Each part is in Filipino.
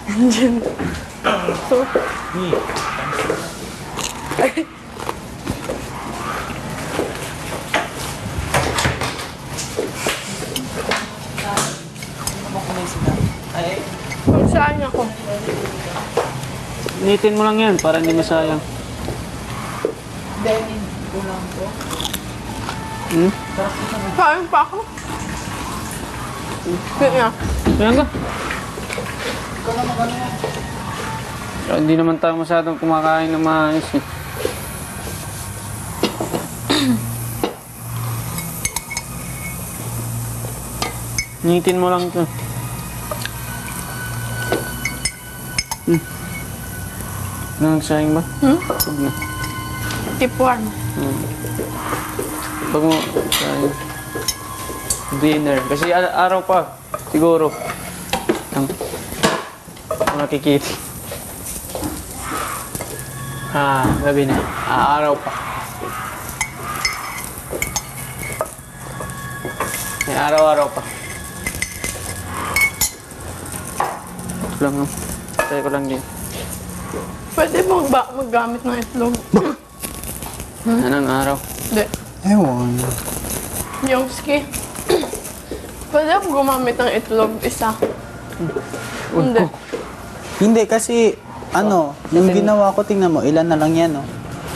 Diyan. So, magsayang ako. Initin mo lang yan para hindi masayang. Dahil kulang ko. Kain pa ako. Kaya. Ayan ka. Ikaw na magano mo. Hindi naman tayo masyadong kumakain ng maayos eh. Initin mo lang ito. Nagsayang ba? Huwag na. Keep warm. Pag mo, sayang. Dinner. Kasi araw pa, siguro. Ang nakikita. Gabi na. Araw pa. May araw-araw pa. Ito lang. Try ko lang din. Pwede mo maggamit ng itlog. Anong araw? Hindi. Ewan. Yung ski. Pwede ako gumamit ng itlog isa. Hindi. Hindi kasi, yung ginawa ko, tingnan mo, ilan na lang yan,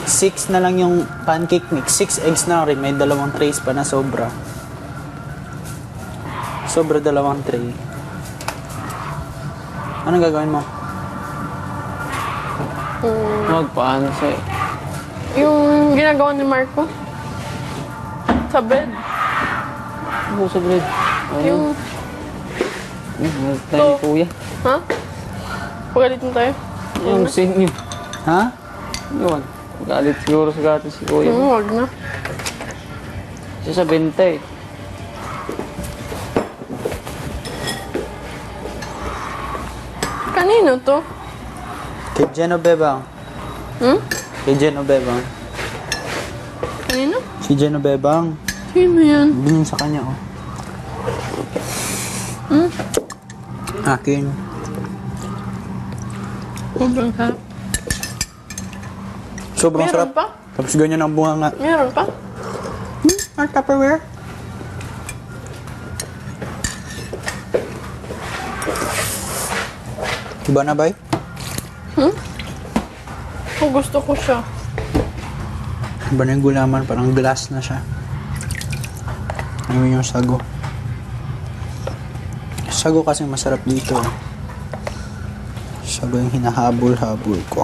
6 na lang yung pancake mix. 6 eggs na rin. May 2 trays pa na sobra. Sobra 2 tray. Anong gagawin mo? Huwag paano sa'yo. Yung ginagawa ni Marco. Sa bed. Ano sa bread? Yung, Tayo ni kuya. ha? Pagalit mo tayo? Yung same yun. Ha? Yun. Galit siguro sa gato si kuya. Huwag na. Siya sa benta eh. Kanino to? Kay Genoveva. Kay Genoveva. Kanino? Si Genoveva. Sino yan? Bilhin sa kanya, Akin. Sobrang sarap. Sobrang Meron sarap. pa? Tapos ganyan ang bunga nga. Meron pa? Ang Tupperware. Iba na ba? Kung gusto ko siya. Iba na yung gulaman, parang glass na siya. Ano yung sago? Sago kasi masarap dito. Sago yung hinahabol-habol ko.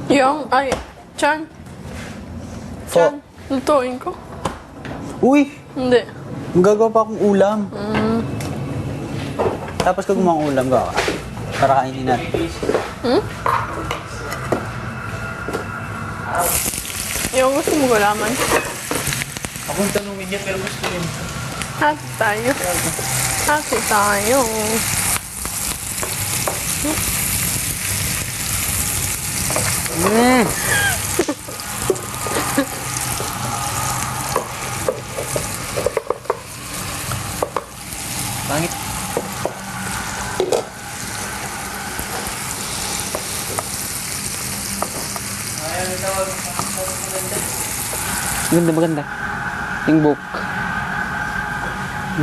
Yung, ay, Chan. Chan, lutuin ko. Uy! Hindi. Gagawa pa akong ulam. Tapos kung mga ulam gawa, para kainin natin. Yung gusto mo gulaman. Akong tanungin niya pero gusto niya. Hati tayo. Hati tayo. Pangit. Maganda. Yung book.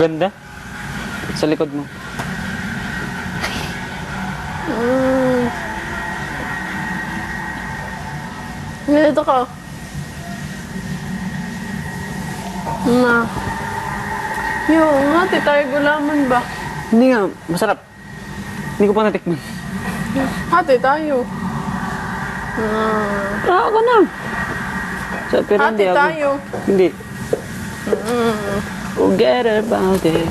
Ganda. Sa likod mo. Ganito ka. Na. Yung hati tayo gulaman ba? Hindi nga, masarap. Hindi ko pa natikman. Hati tayo. Ako na. Pero Hati hindi ako. tayo. Hindi. Forget about it.